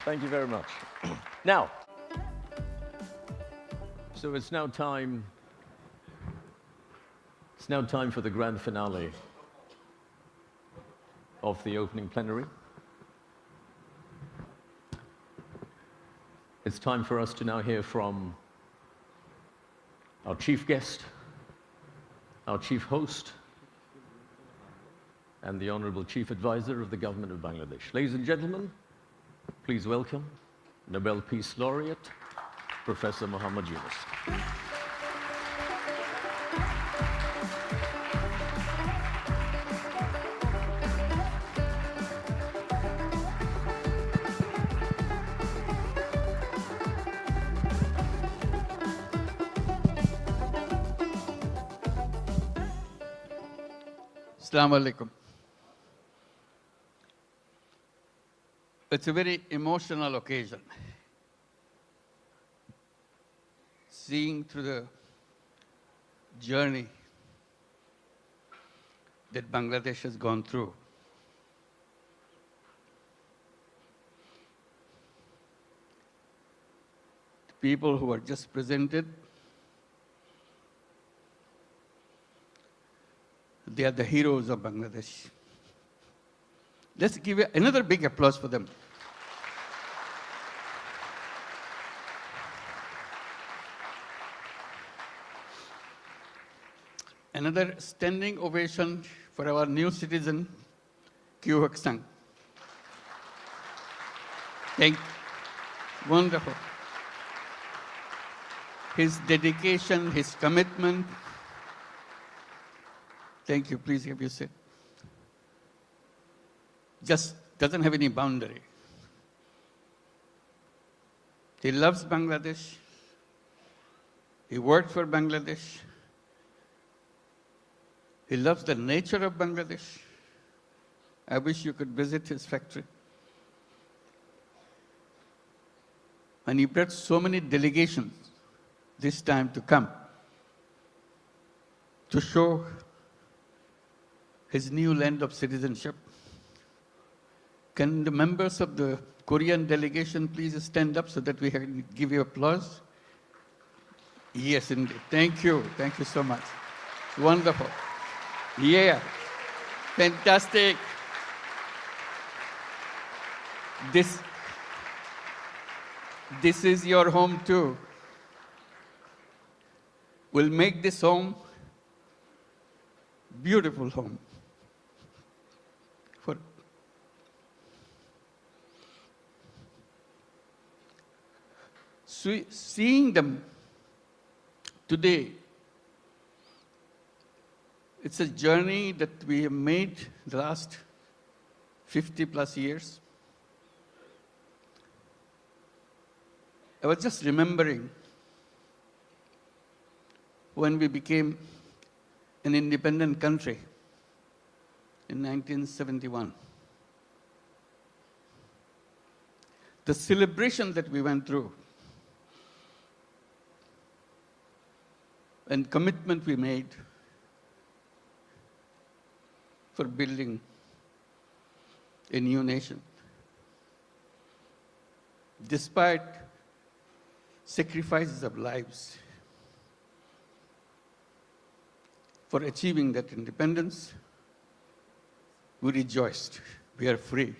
Thank you very much. Now, so it's now time for the grand finale of the opening plenary. It's time for us to now hear from our chief guest, our chief host, and the Honorable Chief Advisor of the Government of Bangladesh. Ladies and gentlemen, please welcome Nobel Peace Laureate, Professor Muhammad Younus. Assalamu alaikum. It's a very emotional occasion. Seeing through the journey that Bangladesh has gone through. The people who are just presented, they are the heroes of Bangladesh. Let's give another big applause for them. Another standing ovation for our new citizen, Kyu Hak Sang. Thank you. Wonderful. His dedication, his commitment. Thank you. Please have your seat. Just doesn't have any boundary. He loves Bangladesh. He worked for Bangladesh. He loves the nature of Bangladesh. I wish you could visit his factory. And he brought so many delegations this time to come to show his new land of citizenship. Can the members of the Korean delegation please stand up so that we can give you applause? Yes, indeed. Thank you. Thank you so much. Wonderful. Yeah. Fantastic. This is your home too. We'll make this home beautiful home. For seeing them today, it's a journey that we have made the last 50 plus years. I was just remembering when we became an independent country in 1971. The celebration that we went through and commitment we made for building a new nation. Despite sacrifices of lives for achieving that independence, we rejoiced. We are free.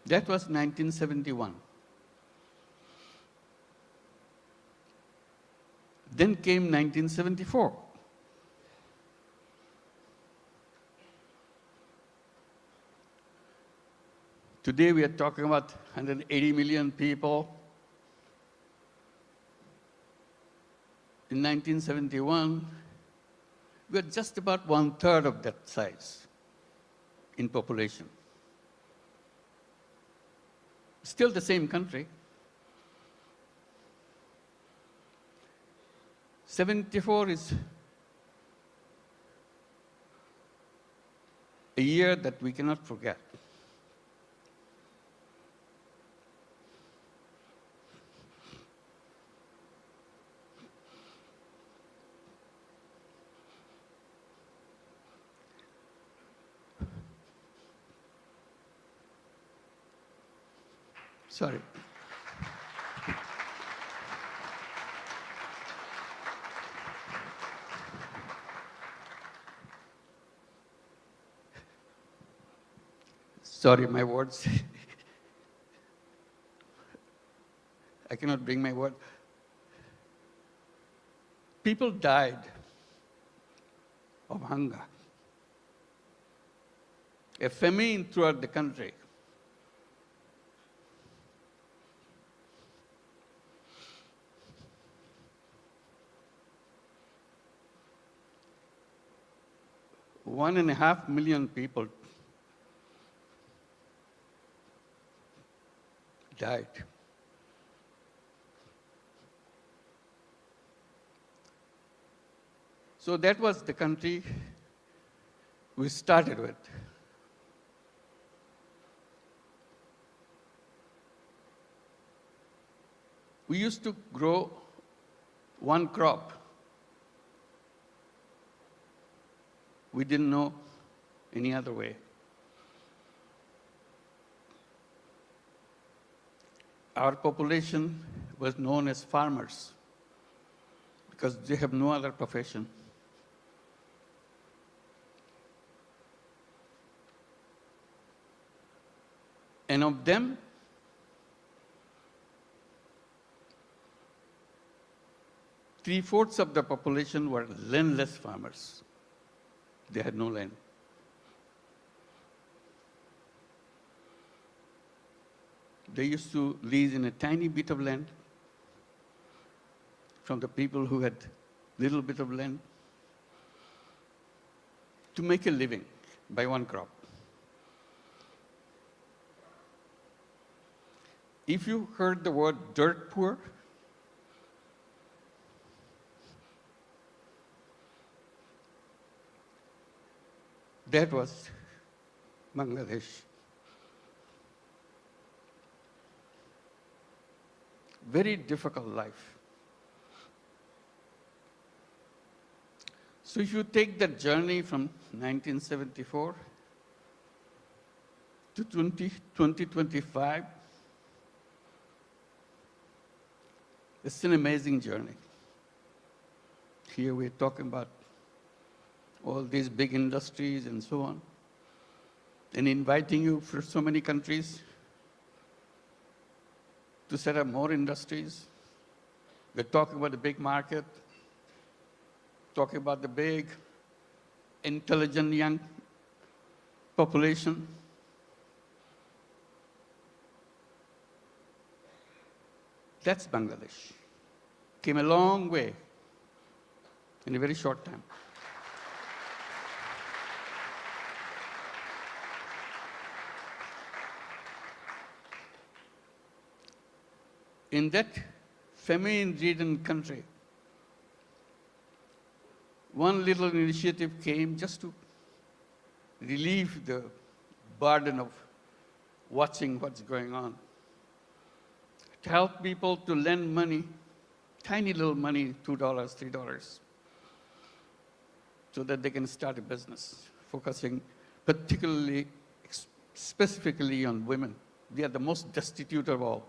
That was 1971. Then came 1974. Today we are talking about 180 million people. In 1971, we were just about 1/3 of that size in population. Still the same country. 74 is a year that we cannot forget. Sorry. Sorry, my words. I cannot bring my word. People died of hunger. A famine throughout the country. One and a half million people died. So that was the country we started with. We used to grow one crop. We didn't know any other way. Our population was known as farmers because they have no other profession. And of them, three-fourths of the population were landless farmers. They had no land. They used to lease in a tiny bit of land from the people who had little bit of land to make a living by one crop. If you heard the word dirt poor, that was Bangladesh. Very difficult life. So if you take that journey from 1974 to 2025, it's an amazing journey. Here we're talking about all these big industries and so on, and inviting you for so many countries to set up more industries. We're talking about the big market, talking about the big, intelligent young population. That's Bangladesh. Came a long way in a very short time. In that famine-ridden country, one little initiative came just to relieve the burden of watching what's going on. To help people to lend money, tiny little money, $2, $3, so that they can start a business, focusing particularly, specifically on women. They are the most destitute of all.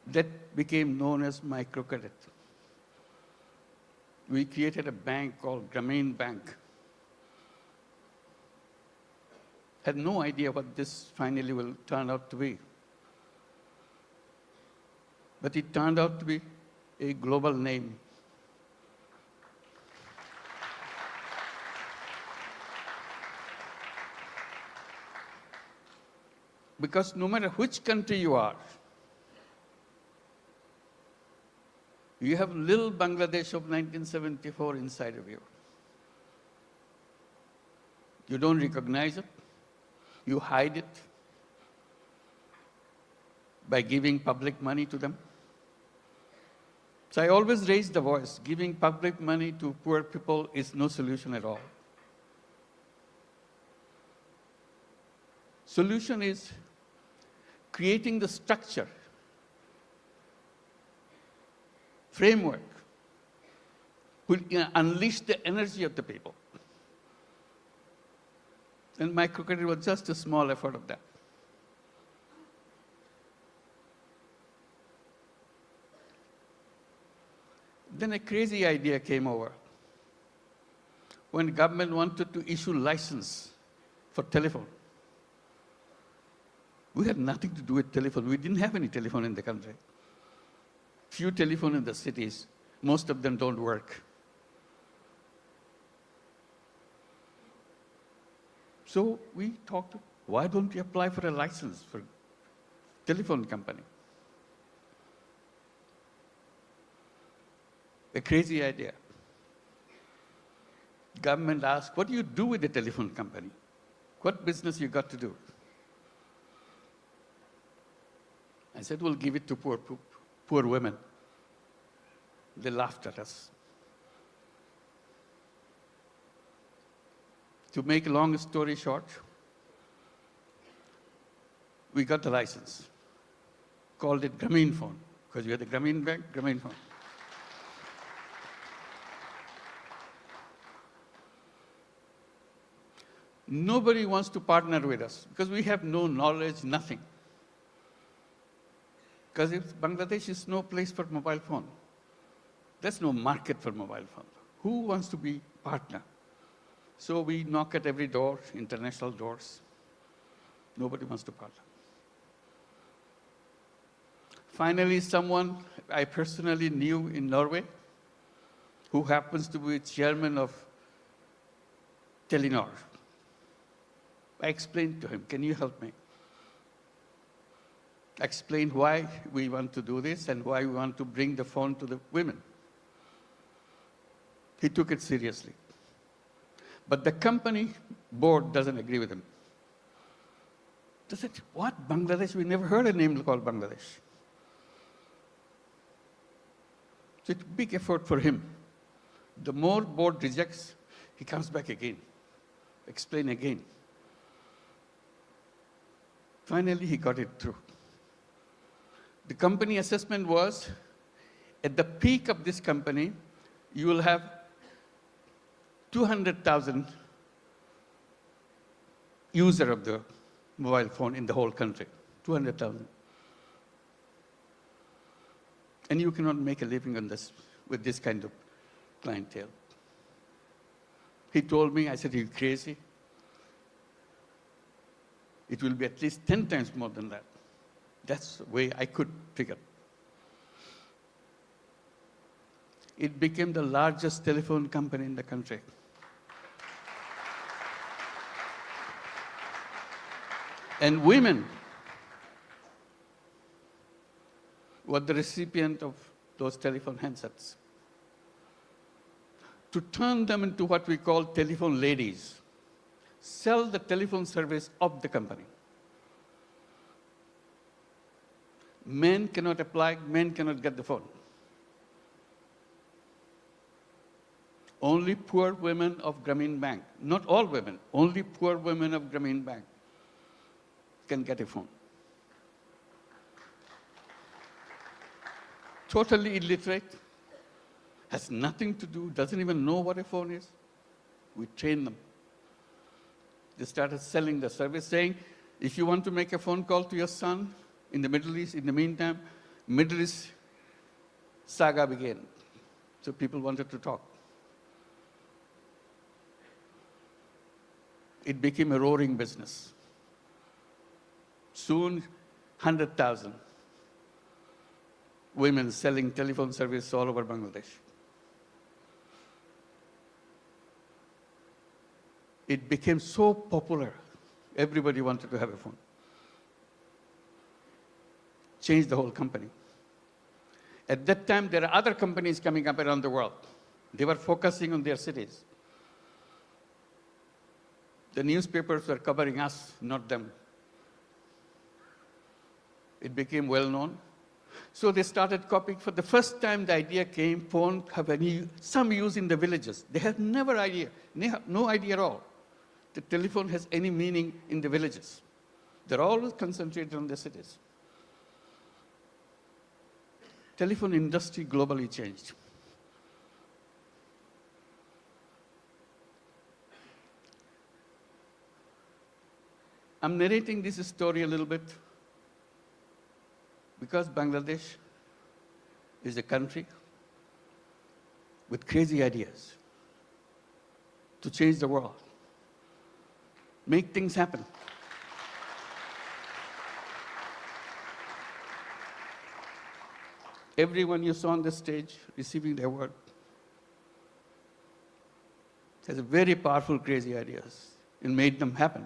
That became known as microcredit. We created a bank called Grameen Bank. Had no idea what this finally will turn out to be. But it turned out to be a global name. Because no matter which country you are, you have little Bangladesh of 1974 inside of you. You don't recognize it. You hide it by giving public money to them. So I always raise the voice. Giving public money to poor people is no solution at all. Solution is creating the structure, framework, will unleash the energy of the people. And microcredit was just a small effort of that. Then a crazy idea came over. When government wanted to issue license for telephone, we had nothing to do with telephone. We didn't have any telephone in the country. Few telephone in the cities. Most of them don't work. So we talked, why don't we apply for a license for telephone company? A crazy idea. Government asked, what do you do with the telephone company? What business you got to do? I said, we'll give it to poor women. They laughed at us. To make a long story short, we got the license. Called it Grameen phone, because we had the Grameen Bank, Grameen phone. Nobody wants to partner with us because we have no knowledge, nothing. Because Bangladesh is no place for mobile phone. There's no market for mobile phone. Who wants to be partner? So we knock at every door, international doors. Nobody wants to partner. Finally, someone I personally knew in Norway, who happens to be chairman of Telenor. I explained to him, can you help me? I explained why we want to do this and why we want to bring the phone to the women. He took it seriously. But the company board doesn't agree with him. They said, what, Bangladesh? We never heard a name called Bangladesh. So it's a big effort for him. The more board rejects, he comes back again, explain again. Finally, he got it through. The company assessment was, at the peak of this company, you will have 200,000 user of the mobile phone in the whole country, 200,000. And you cannot make a living on this with this kind of clientele. He told me, I said, are you crazy? It will be at least 10 times more than that. That's the way I could figure. It became the largest telephone company in the country. And women were the recipient of those telephone handsets. To turn them into what we call telephone ladies, sell the telephone service of the company. Men cannot apply, men cannot get the phone. Only poor women of Grameen Bank, not all women, only poor women of Grameen Bank can get a phone. Totally illiterate, has nothing to do, doesn't even know what a phone is. We train them. They started selling the service, saying, if you want to make a phone call to your son in the Middle East, in the meantime, Middle East saga began. So people wanted to talk. It became a roaring business. Soon, 100,000 women selling telephone service all over Bangladesh. It became so popular, everybody wanted to have a phone. Changed the whole company. At that time, there are other companies coming up around the world. They were focusing on their cities. The newspapers were covering us, not them. It became well known. So they started copying. For the first time, the idea came, phone have some use in the villages. They have no idea at all. The telephone has any meaning in the villages. They're always concentrated on the cities. Telephone industry globally changed. I'm narrating this story a little bit because Bangladesh is a country with crazy ideas to change the world, make things happen. Everyone you saw on the stage receiving the award has a very powerful, crazy ideas and made them happen.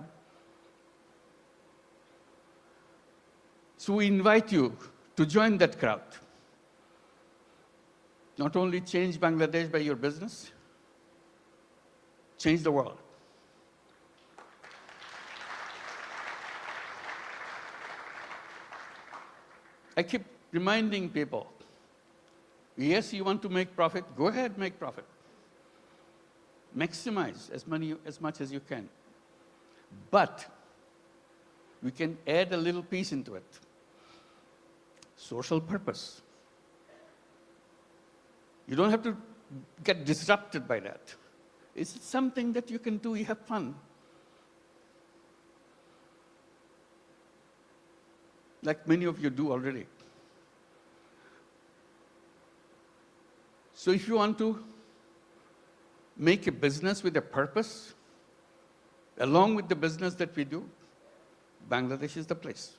So we invite you to join that crowd. Not only change Bangladesh by your business, change the world. I keep reminding people, yes, you want to make profit, go ahead, make profit. Maximize as much as you can. But we can add a little piece into it. Social purpose. You don't have to get disrupted by that. It's something that you can do, you have fun. Like many of you do already. So if you want to make a business with a purpose, along with the business that we do, Bangladesh is the place.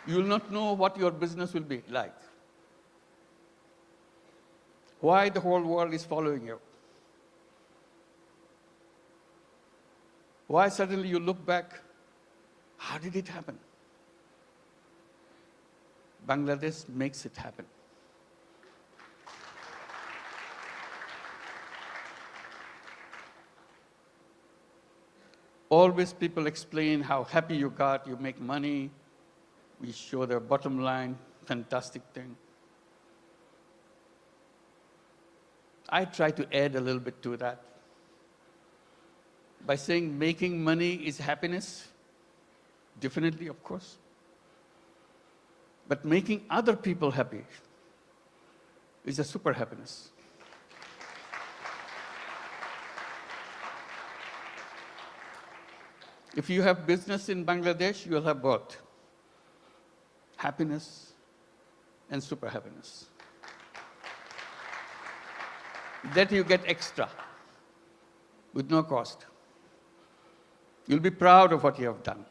You will not know what your business will be like. Why the whole world is following you. Why suddenly you look back, how did it happen? Bangladesh makes it happen. Always people explain how happy you got, you make money, we show the bottom line, fantastic thing. I try to add a little bit to that by saying making money is happiness, definitely, of course. But making other people happy is a super happiness. If you have business in Bangladesh, you will have both happiness and super happiness. That you get extra with no cost. You'll be proud of what you have done.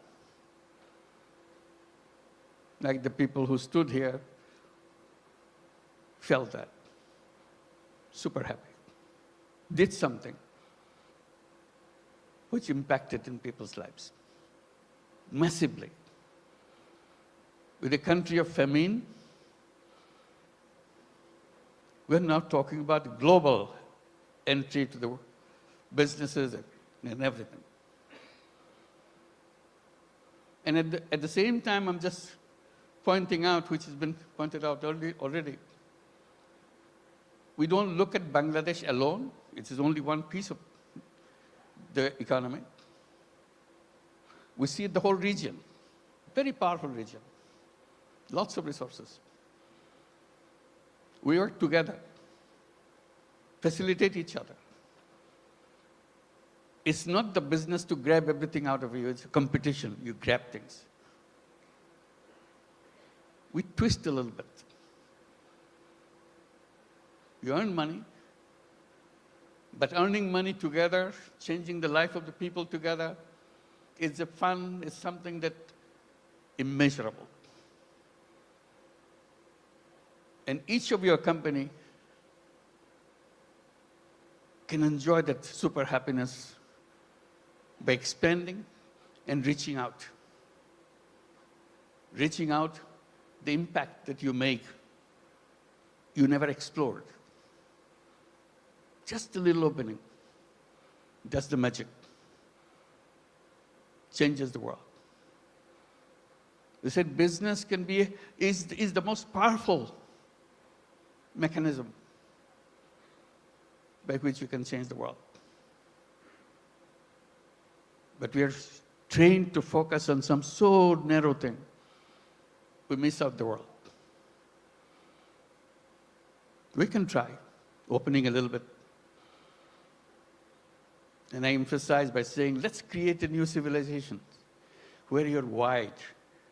Like the people who stood here felt that. Super happy. Did something which impacted in people's lives massively. With a country of famine, we're now talking about global entry to the businesses and everything. And at the same time, I'm just pointing out, which has been pointed out already, we don't look at Bangladesh alone. It is only one piece of the economy. We see the whole region, very powerful region, lots of resources. We work together, facilitate each other. It's not the business to grab everything out of you, it's a competition, you grab things. We twist a little bit. You earn money, but earning money together, changing the life of the people together, is a fun, is something that immeasurable. And each of your company can enjoy that super happiness by expanding and reaching out. Reaching out, the impact that you make, you never explored. Just a little opening does the magic. Changes the world. They said business is the most powerful mechanism by which you can change the world. But we are trained to focus on some so narrow thing, we miss out the world. We can try opening a little bit. And I emphasize by saying, let's create a new civilization where you're wide,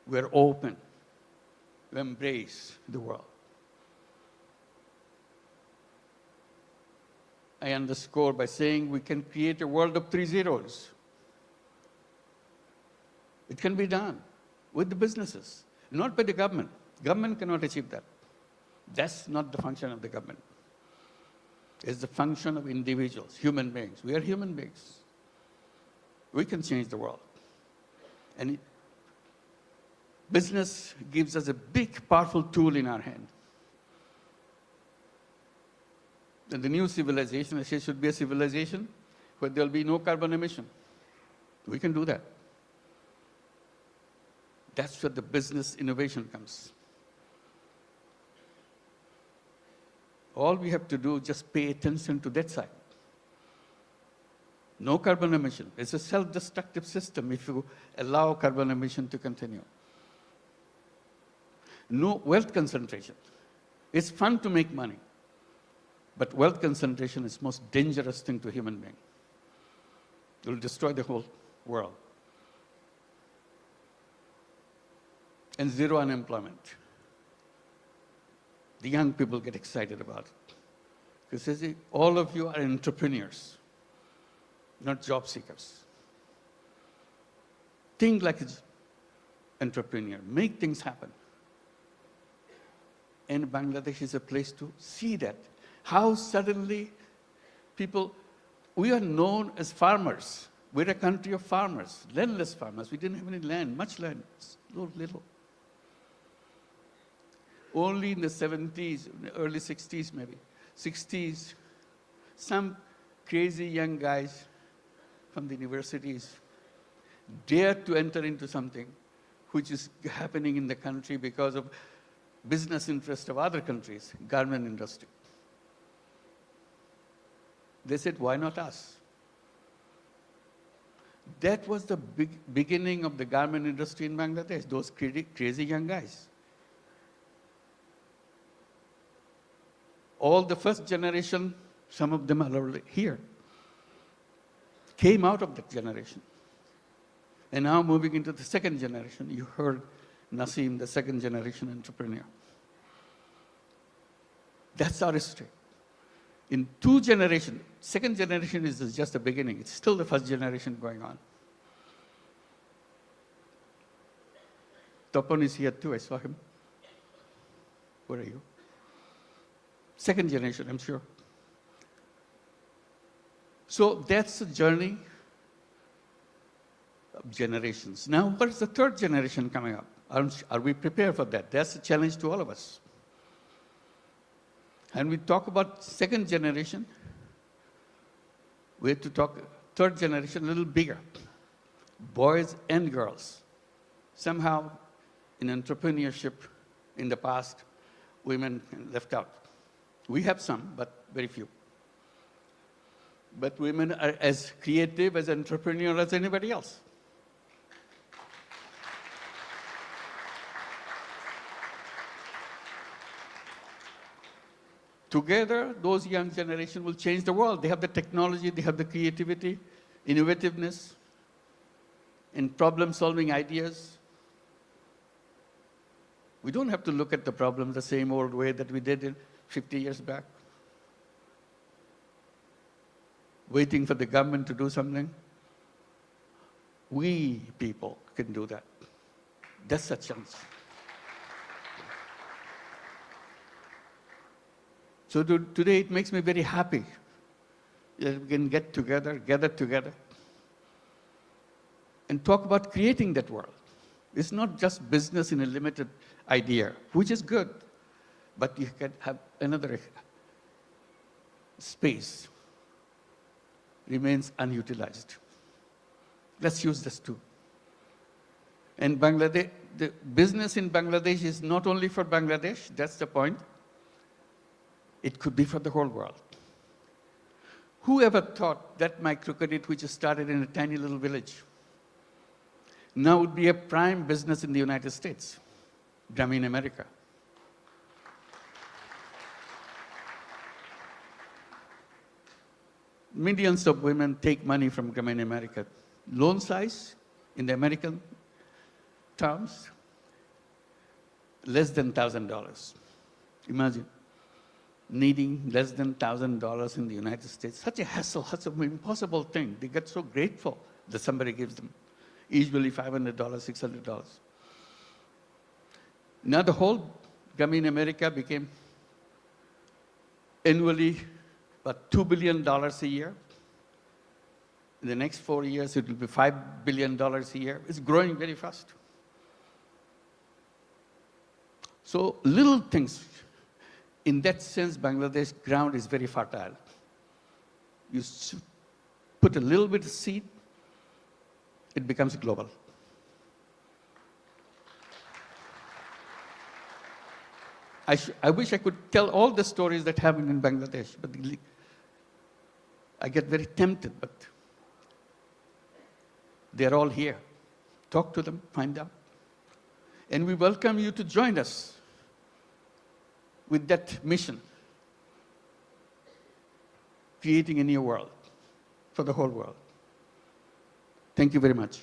we're open, we embrace the world. I underscore by saying we can create a world of 3 zeros. It can be done with the businesses, not by the government. Government cannot achieve that. That's not the function of the government. It's the function of individuals, human beings. We are human beings. We can change the world. And business gives us a big, powerful tool in our hand. And the new civilization, I say, should be a civilization where there'll be no carbon emission. We can do that. That's where the business innovation comes. All we have to do is just pay attention to that side. No carbon emission. It's a self-destructive system if you allow carbon emission to continue. No wealth concentration. It's fun to make money, but wealth concentration is the most dangerous thing to a human being. It will destroy the whole world. And zero unemployment. The young people get excited about it. Because all of you are entrepreneurs, not job seekers. Think like an entrepreneur. Make things happen. And Bangladesh is a place to see that. How suddenly people, we are known as farmers. We're a country of farmers, landless farmers. We didn't have any land, much land, little. Only in the 70s, early 60s maybe, 60s, some crazy young guys from the universities dared to enter into something which is happening in the country because of business interest of other countries, garment industry. They said, why not us? That was the beginning of the garment industry in Bangladesh, those crazy young guys. All the first generation, some of them are already here, came out of that generation. And now moving into the second generation, you heard Naseem, the second generation entrepreneur. That's our history. In 2 generations, second generation is just the beginning. It's still the first generation going on. Topon is here too, I saw him. Where are you? Second generation, I'm sure. So that's the journey of generations. Now, what is the third generation coming up? Are we prepared for that? That's a challenge to all of us. And we talk about second generation, we have to talk third generation a little bigger. Boys and girls. Somehow, in entrepreneurship in the past, women left out. We have some, but very few. But women are as creative, as entrepreneurial as anybody else. Together, those young generation will change the world. They have the technology, they have the creativity, innovativeness, and problem-solving ideas. We don't have to look at the problem the same old way that we did 50 years back. Waiting for the government to do something. We people can do that. That's a chance. So today it makes me very happy that we can gather together, and talk about creating that world. It's not just business in a limited idea, which is good, but you can have another space remains unutilized. Let's use this too. And Bangladesh, the business in Bangladesh is not only for Bangladesh, that's the point. It could be for the whole world. Who ever thought that microcredit, which started in a tiny little village, now would be a prime business in the United States, in America? millions of women take money from Grameen America. Loan size, in the American terms, less than $1,000. Imagine needing less than $1,000 in the United States. Such a hassle, such an impossible thing. They get so grateful that somebody gives them, usually $500, $600. Now the whole Grameen America became annually about $2 billion a year. In the next 4 years, it will be $5 billion a year. It's growing very fast. So little things. In that sense, Bangladesh ground is very fertile. You put a little bit of seed, it becomes global. I wish I could tell all the stories that happen in Bangladesh, but I get very tempted, but they're all here. Talk to them, find out. And we welcome you to join us with that mission, creating a new world for the whole world. Thank you very much.